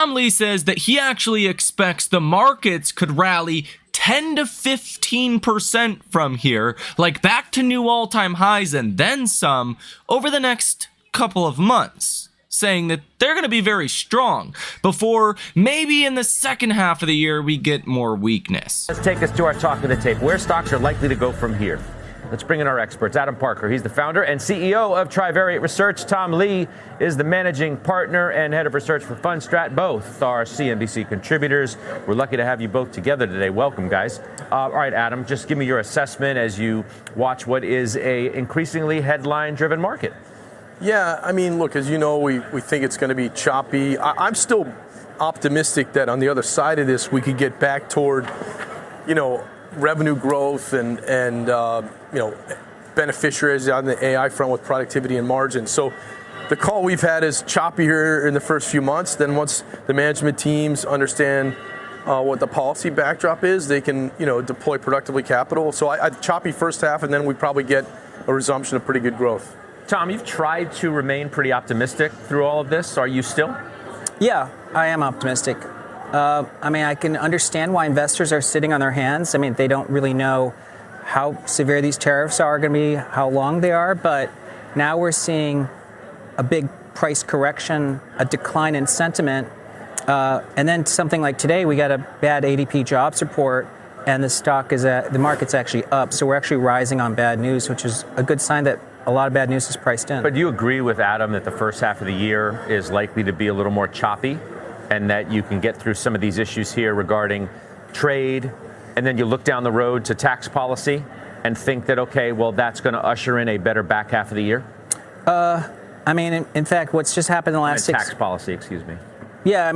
Tom Lee says that he actually expects the markets could rally 10 to 15% from here, like back to new all-time highs and then some, over the next couple of months, saying that they're going to be very strong before maybe in the second half of the year we get more weakness. Let's take us to our talk of the tape, where stocks are likely to go from here. Let's bring in our experts. Adam Parker, he's the founder and CEO of Trivariate Research. Tom Lee is the managing partner and head of research for Fundstrat. Both are CNBC contributors. We're lucky to have you both together today. Welcome, guys. All right, Adam, just give me your assessment as you watch what is a increasingly headline-driven market. Yeah, I mean, look, as you know, we think it's going to be choppy. I'm still optimistic that on the other side of this, we could get back toward, revenue growth and beneficiaries on the AI front with productivity and margin. So the call we've had is choppy here in the first few months. Then once the management teams understand what the policy backdrop is, they can, deploy productively capital. So I choppy first half, and then we probably get a resumption of pretty good growth. Tom, you've tried to remain pretty optimistic through all of this. Are you still? Yeah, I am optimistic. I can understand why investors are sitting on their hands. They don't really know how severe these tariffs are going to be, how long they are, but now we're seeing a big price correction, a decline in sentiment, and then something like today, we got a bad ADP jobs report, and the market's actually up, so we're actually rising on bad news, which is a good sign that a lot of bad news is priced in. But do you agree with Adam that the first half of the year is likely to be a little more choppy, and that you can get through some of these issues here regarding trade, and then you look down the road to tax policy and think that, okay, well, that's going to usher in a better back half of the year? In fact, what's just happened in the last tax policy, excuse me. Yeah,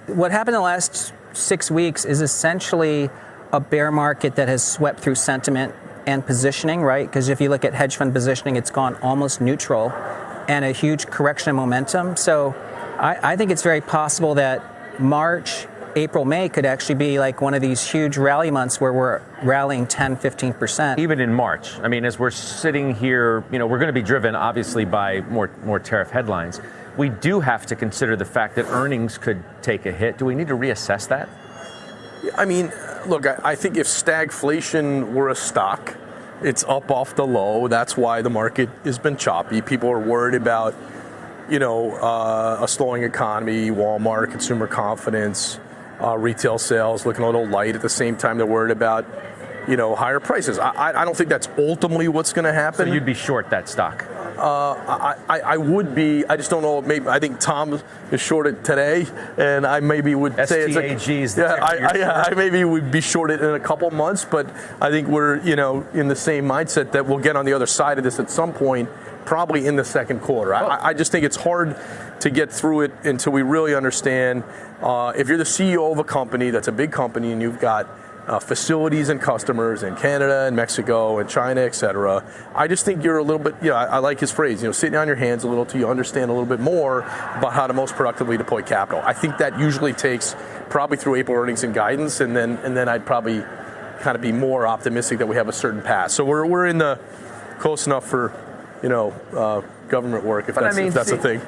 what happened in the last 6 weeks is essentially a bear market that has swept through sentiment and positioning, right? Because if you look at hedge fund positioning, it's gone almost neutral, and a huge correction in momentum. So I think it's very possible that March, April, May could actually be like one of these huge rally months where we're rallying 10, 15%. Even in March. As we're sitting here, we're going to be driven, obviously, by more tariff headlines. We do have to consider the fact that earnings could take a hit. Do we need to reassess that? Look, I think if stagflation were a stock, it's up off the low. That's why the market has been choppy. People are worried about, a slowing economy, Walmart, consumer confidence, retail sales looking a little light. At the same time, they're worried about, higher prices. I don't think that's ultimately what's going to happen. So you'd be short that stock? I would be. I just don't know. Maybe I think Tom is short it today, and I maybe would say it's I maybe would be short it in a couple months. But I think we're in the same mindset that we'll get on the other side of this at some point, probably in the second quarter. I just think it's hard to get through it until we really understand. If you're the CEO of a company that's a big company and you've got facilities and customers in Canada and Mexico and China, et cetera, I just think you're a little bit, I like his phrase, sitting on your hands a little till you understand a little bit more about how to most productively deploy capital. I think that usually takes probably through April earnings and guidance, and then I'd probably kind of be more optimistic that we have a certain path. So we're in the close enough for, government work, if that's a thing.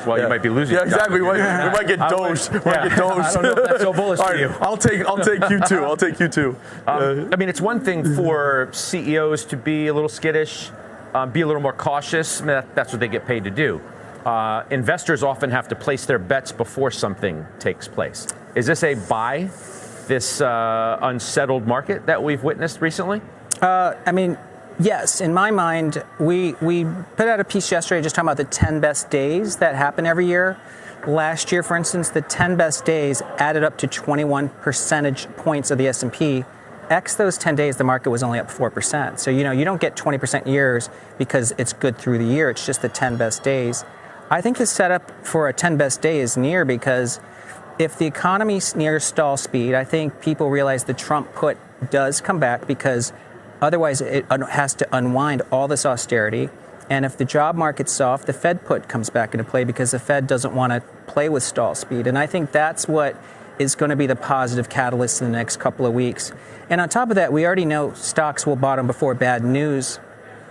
Well, you might be losing. Yeah, exactly. We might get dosed. I don't know if that's so bullish for you. I'll take you too. It's one thing for CEOs to be a little skittish, be a little more cautious. That's what they get paid to do. Investors often have to place their bets before something takes place. Is this a buy, this unsettled market that we've witnessed recently? Yes, in my mind, we put out a piece yesterday just talking about the 10 best days that happen every year. Last year, for instance, the 10 best days added up to 21 percentage points of the S&P. X those 10 days, the market was only up 4%. So, you don't get 20% years because it's good through the year. It's just the 10 best days. I think the setup for a 10 best day is near because if the economy's near stall speed, I think people realize the Trump put does come back because otherwise, it has to unwind all this austerity. And if the job market's soft, the Fed put comes back into play because the Fed doesn't want to play with stall speed. And I think that's what is going to be the positive catalyst in the next couple of weeks. And on top of that, we already know stocks will bottom before bad news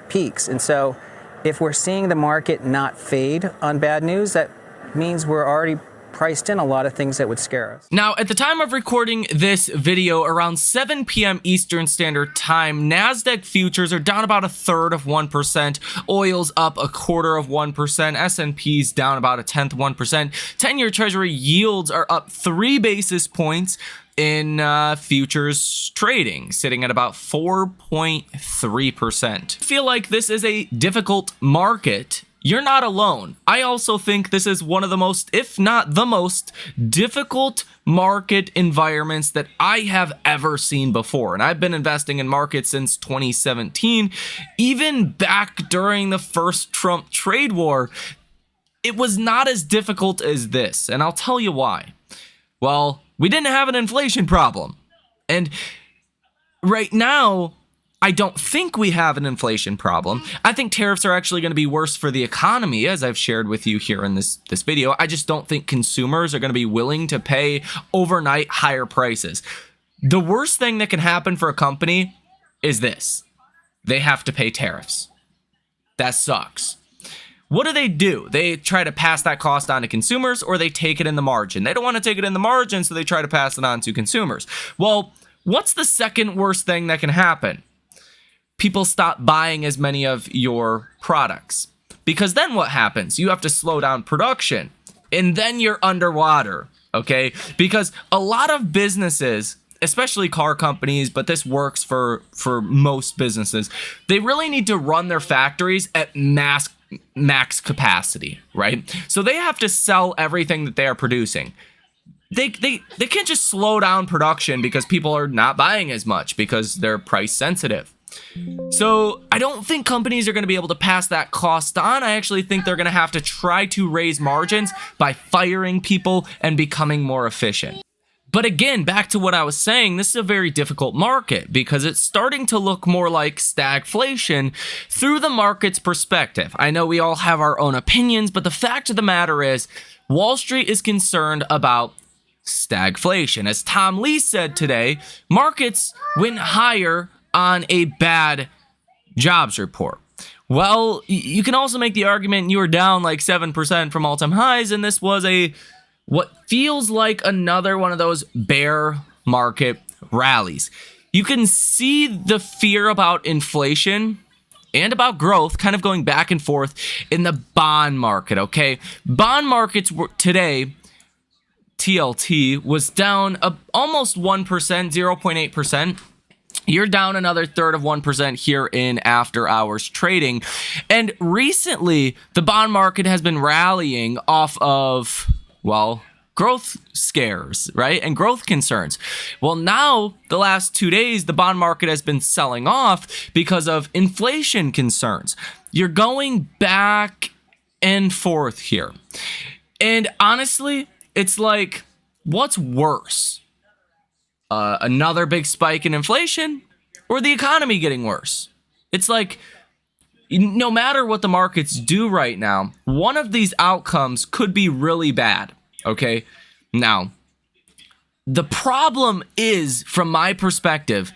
peaks. And so if we're seeing the market not fade on bad news, that means we're already priced in a lot of things that would scare us. Now, at the time of recording this video, around 7 p.m. Eastern Standard Time, NASDAQ futures are down about 1/3%, oil's up 1/4%, S&P's down about 1/10%, 10-year Treasury yields are up 3 basis points in futures trading, sitting at about 4.3%. I feel like this is a difficult market. You're not alone. I also think this is one of the most, if not the most, difficult market environments that I have ever seen before. And I've been investing in markets since 2017. Even back during the first Trump trade war, it was not as difficult as this. And I'll tell you why. Well, we didn't have an inflation problem. And right now, I don't think we have an inflation problem. I think tariffs are actually going to be worse for the economy, as I've shared with you here in this video. I just don't think consumers are going to be willing to pay overnight higher prices. The worst thing that can happen for a company is this. They have to pay tariffs. That sucks. What do? They try to pass that cost on to consumers, or they take it in the margin. They don't want to take it in the margin, so they try to pass it on to consumers. Well, what's the second worst thing that can happen? People stop buying as many of your products. Because then what happens? You have to slow down production, and then you're underwater, okay? Because a lot of businesses, especially car companies, but this works for most businesses, they really need to run their factories at max capacity, right? So they have to sell everything that they are producing. They can't just slow down production because people are not buying as much because they're price sensitive. So I don't think companies are going to be able to pass that cost on. I actually think they're going to have to try to raise margins by firing people and becoming more efficient. But again, back to what I was saying, this is a very difficult market because it's starting to look more like stagflation through the market's perspective. I know we all have our own opinions, but the fact of the matter is Wall Street is concerned about stagflation. As Tom Lee said today, markets went higher on a bad jobs report. Well, you can also make the argument you were down like 7% from all-time highs, and this was what feels like another one of those bear market rallies. You can see the fear about inflation and about growth kind of going back and forth in the bond market, okay? Bond markets were today, TLT, was down almost 1%, 0.8%. You're down another 1/3% here in after hours trading. And recently, the bond market has been rallying off of, well, growth scares, right? And growth concerns. Well, now, the last 2 days, the bond market has been selling off because of inflation concerns. You're going back and forth here. And honestly, it's like, what's worse? Another big spike in inflation or the economy getting worse? It's like, no matter what the markets do right now, one of these outcomes could be really bad, okay? Now, the problem is, from my perspective,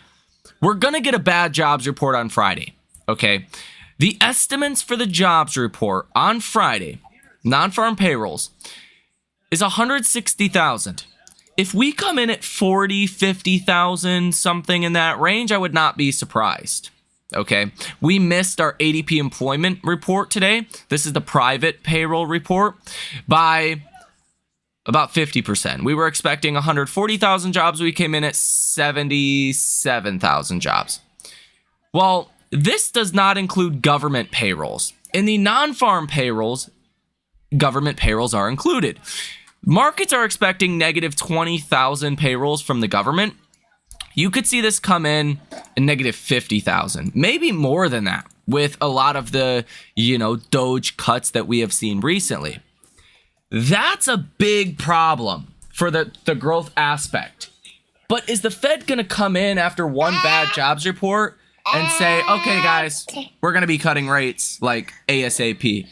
we're going to get a bad jobs report on Friday, okay? The estimates for the jobs report on Friday, non-farm payrolls, is 160,000. If we come in at 40, 50,000, something in that range, I would not be surprised, okay? We missed our ADP employment report today. This is the private payroll report by about 50%. We were expecting 140,000 jobs. We came in at 77,000 jobs. Well, this does not include government payrolls. In the non-farm payrolls, government payrolls are included. Markets are expecting negative 20,000 payrolls from the government. You could see this come in at negative 50,000, maybe more than that, with a lot of the, Doge cuts that we have seen recently. That's a big problem for the growth aspect. But is the Fed going to come in after one bad jobs report and say, okay, guys, we're going to be cutting rates like ASAP?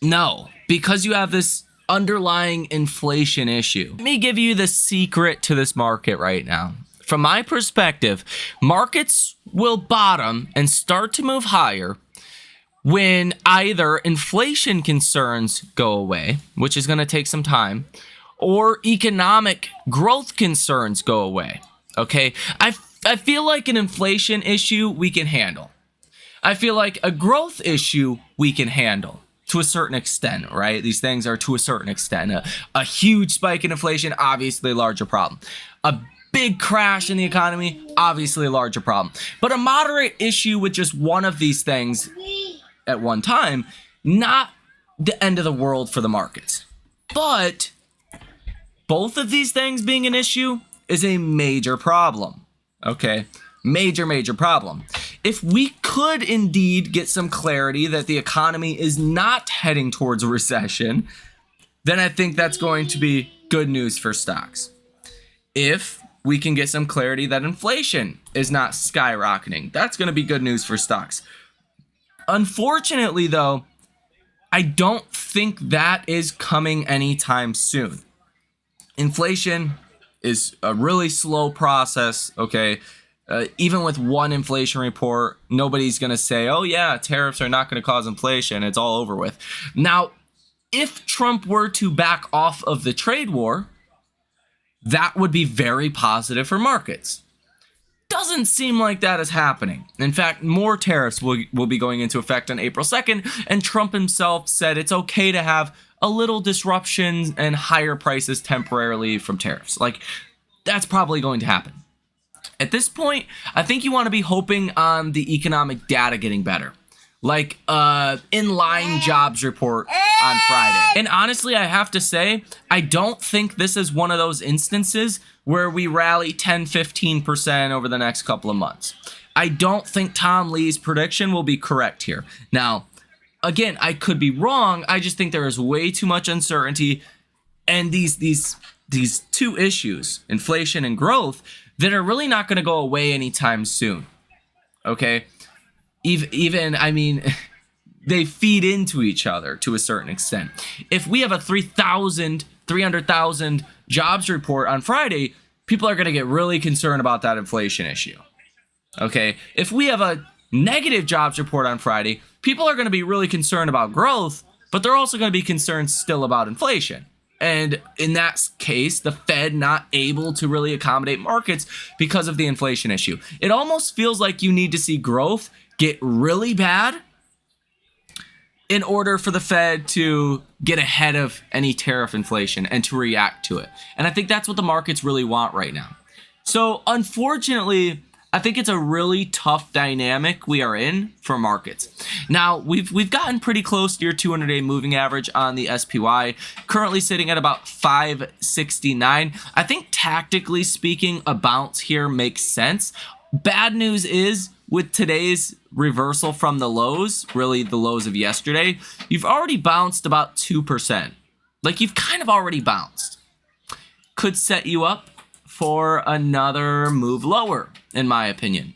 No, because you have this underlying inflation issue. Let me give you the secret to this market right now. From my perspective, markets will bottom and start to move higher when either inflation concerns go away, which is going to take some time, or economic growth concerns go away. Okay, I feel like an inflation issue we can handle. I feel like a growth issue we can handle to a certain extent, right? These things are to a certain extent. A huge spike in inflation, obviously a larger problem. A big crash in the economy, obviously a larger problem. But a moderate issue with just one of these things at one time, not the end of the world for the markets. But both of these things being an issue is a major problem. Okay? Major problem. If we could indeed get some clarity that the economy is not heading towards a recession, then I think that's going to be good news for stocks. If we can get some clarity that inflation is not skyrocketing, that's going to be good news for stocks. Unfortunately, though, I don't think that is coming anytime soon. Inflation is a really slow process, okay? Even with one inflation report, nobody's going to say, oh yeah, tariffs are not going to cause inflation. It's all over with. Now, if Trump were to back off of the trade war, that would be very positive for markets. Doesn't seem like that is happening. In fact, more tariffs will be going into effect on April 2nd, and Trump himself said it's okay to have a little disruption and higher prices temporarily from tariffs. Like, that's probably going to happen. At this point, I think you want to be hoping on the economic data getting better. Like inline jobs report on Friday. And honestly, I have to say, I don't think this is one of those instances where we rally 10-15% over the next couple of months. I don't think Tom Lee's prediction will be correct here. Now, again, I could be wrong. I just think there is way too much uncertainty, and these two issues, inflation and growth, that are really not going to go away anytime soon. Okay? Even, I mean, they feed into each other to a certain extent. If we have a 300,000 jobs report on Friday, people are going to get really concerned about that inflation issue. Okay? If we have a negative jobs report on Friday, people are going to be really concerned about growth, but they're also going to be concerned still about inflation. And in that case, the Fed not able to really accommodate markets because of the inflation issue. It almost feels like you need to see growth get really bad in order for the Fed to get ahead of any tariff inflation and to react to it. And I think that's what the markets really want right now. So unfortunately, I think it's a really tough dynamic we are in for markets. Now, we've gotten pretty close to your 200-day moving average on the SPY, currently sitting at about 569. I think tactically speaking, a bounce here makes sense. Bad news is, with today's reversal from the lows, really the lows of yesterday, you've already bounced about 2%. Like, you've kind of already bounced. Could set you up for another move lower, in my opinion,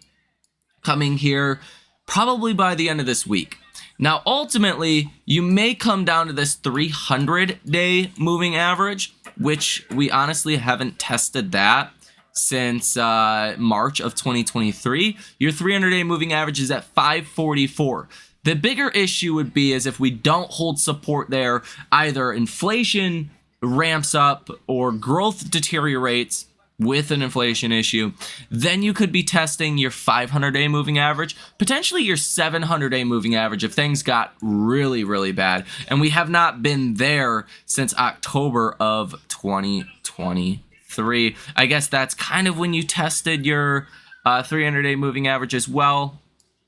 coming here probably by the end of this week. Now, ultimately, you may come down to this 300-day moving average, which we honestly haven't tested that since March of 2023. Your 300-day moving average is at 544. The bigger issue would be is if we don't hold support there, either inflation ramps up or growth deteriorates with an inflation issue, then you could be testing your 500-day moving average, potentially your 700-day moving average if things got really, really bad. And we have not been there since October of 2023. I guess that's kind of when you tested your 300-day moving average as well.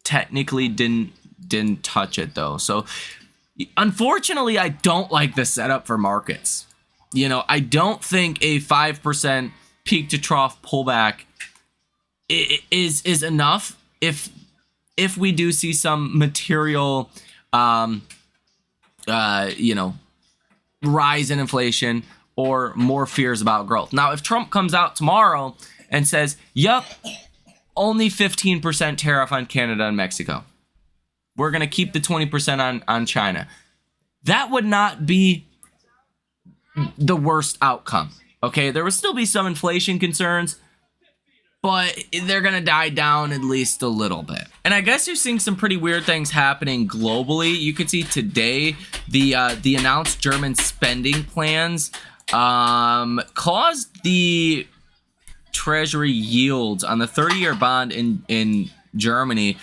Technically didn't touch it though. So unfortunately, I don't like the setup for markets. You know, I don't think a 5% peak to trough pullback is enough if we do see some material rise in inflation or more fears about growth. Now, if Trump comes out tomorrow and says, "Yep, only 15% tariff on Canada and Mexico. We're going to keep the 20% on China," that would not be the worst outcome. Okay, there would still be some inflation concerns, but they're gonna die down at least a little bit. And I guess you're seeing some pretty weird things happening globally. You could see today the announced German spending plans caused the treasury yields on the 30-year bond in Germany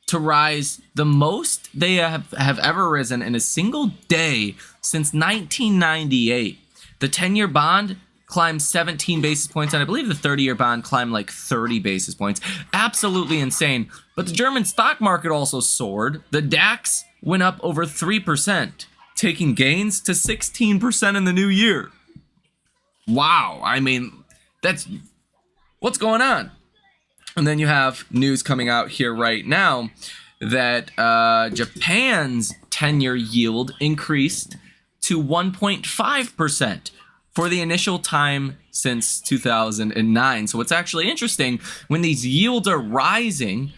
to rise the most they have ever risen in a single day since 1998. The 10-year bond climbed 17 basis points, and I believe the 30-year bond climbed like 30 basis points. Absolutely insane. But the German stock market also soared. The DAX went up over 3%, taking gains to 16% in the new year. Wow, I mean, that's what's going on. And then you have news coming out here right now that Japan's 10-year yield increased to 1.5% for the initial time since 2009. So what's actually interesting, when these yields are rising,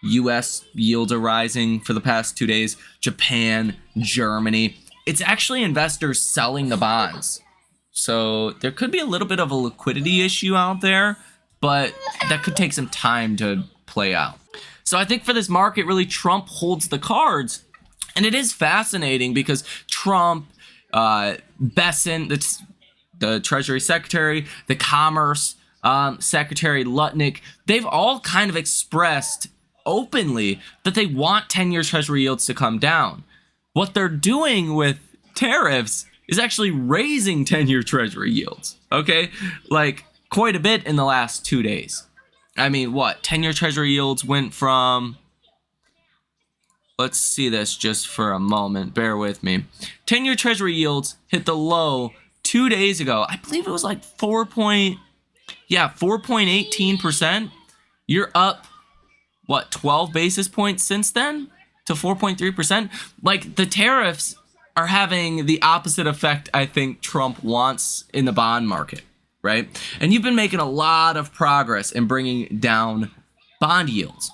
US yields are rising for the past 2 days, Japan, Germany, it's actually investors selling the bonds. So there could be a little bit of a liquidity issue out there, but that could take some time to play out. So I think for this market, really, Trump holds the cards. And it is fascinating because Trump, Besson, the Treasury Secretary, the Commerce Secretary Lutnick, they've all kind of expressed openly that they want 10-year Treasury yields to come down. What they're doing with tariffs is actually raising 10-year Treasury yields, okay? Like, quite a bit in the last 2 days. I mean, what? 10-year Treasury yields went from... Let's see this just for a moment. Bear with me. 10-year Treasury yields hit the low 2 days ago. I believe it was like 4.18%. You're up, what, 12 basis points since then to 4.3%? Like, the tariffs are having the opposite effect I think Trump wants in the bond market, right? And you've been making a lot of progress in bringing down bond yields.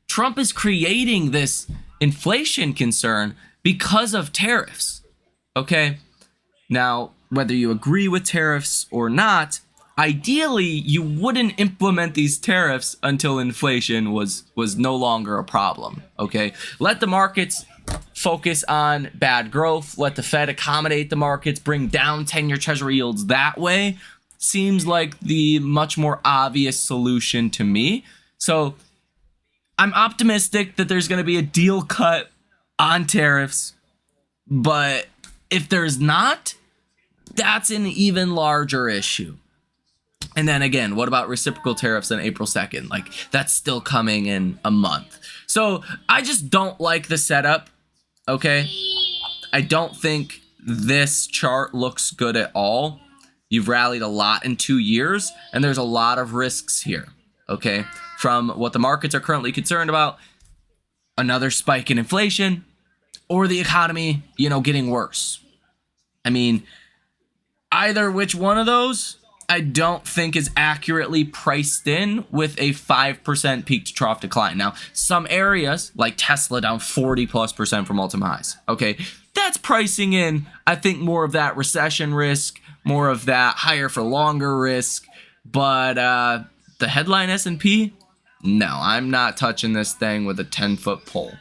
Trump is creating this inflation concern because of tariffs, okay? Now, whether you agree with tariffs or not, ideally, you wouldn't implement these tariffs until inflation was no longer a problem, okay? Let the markets focus on bad growth. Let the Fed accommodate the markets, bring down 10-year Treasury yields that way. Seems like the much more obvious solution to me. So I'm optimistic that there's going to be a deal cut on tariffs. But if there's not, that's an even larger issue. And then again, what about reciprocal tariffs on April 2nd? Like, that's still coming in a month. So I just don't like the setup. Okay, I don't think this chart looks good at all. You've rallied a lot in 2 years, and there's a lot of risks here, okay? From what the markets are currently concerned about, another spike in inflation, or the economy, getting worse. I mean, either which one of those, I don't think is accurately priced in with a 5% peak to trough decline. Now, some areas, like Tesla, down 40+% from all-time highs. Okay, that's pricing in, I think, more of that recession risk, more of that higher for longer risk. But the headline S&P, no, I'm not touching this thing with a 10-foot pole.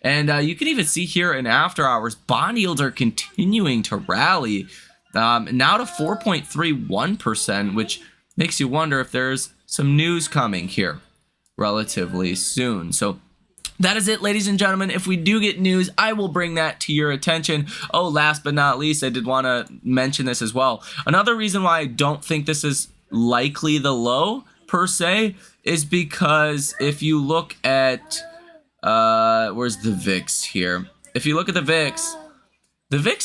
And you can even see here in after hours, bond yields are continuing to rally. Now to 4.31%, which makes you wonder if there's some news coming here relatively soon. So that is it, ladies and gentlemen. If we do get news, I will bring that to your attention. Oh, last but not least, I did want to mention this as well. Another reason why I don't think this is likely the low, per se, is because if you look at, where's the VIX here? If you look at the VIX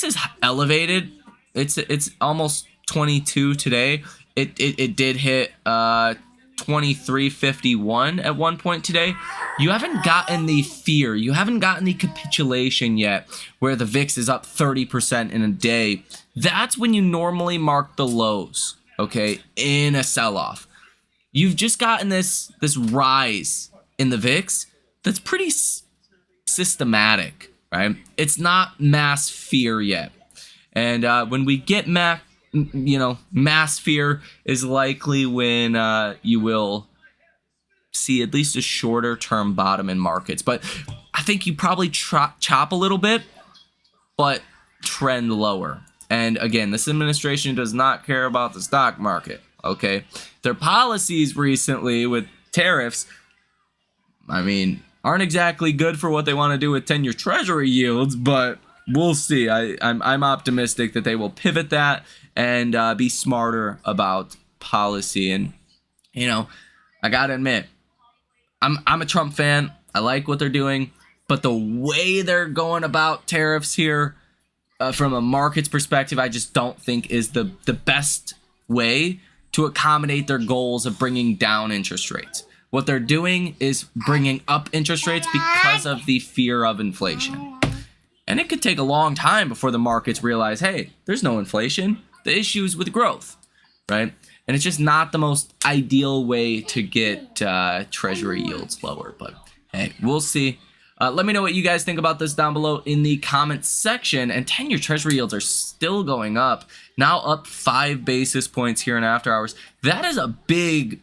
is elevated. It's almost 22 today. It did hit 23.51 at one point today. You haven't gotten the fear. You haven't gotten the capitulation yet where the VIX is up 30% in a day. That's when you normally mark the lows, okay, in a sell-off. You've just gotten this rise in the VIX that's pretty systematic, right? It's not mass fear yet. And when we get mass fear is likely when you will see at least a shorter term bottom in markets. But I think you probably chop a little bit, but trend lower. And again, this administration does not care about the stock market, okay? Their policies recently with tariffs, I mean, aren't exactly good for what they want to do with 10-year treasury yields, but we'll see. I'm optimistic that they will pivot that and be smarter about policy. And, you know, I got to admit, I'm a Trump fan. I like what they're doing, but the way they're going about tariffs here, from a market's perspective, I just don't think is the best way to accommodate their goals of bringing down interest rates. What they're doing is bringing up interest rates because of the fear of inflation. And it could take a long time before the markets realize, hey, there's no inflation. The issue is with growth, right? And it's just not the most ideal way to get treasury yields lower. But hey, we'll see. Let me know what you guys think about this down below in the comments section. And 10-year treasury yields are still going up, now up 5 basis points here in after hours. That is a big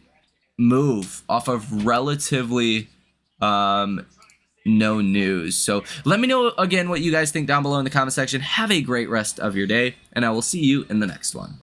move off of relatively no news. So let me know again what you guys think down below in the comment section. Have a great rest of your day, and I will see you in the next one.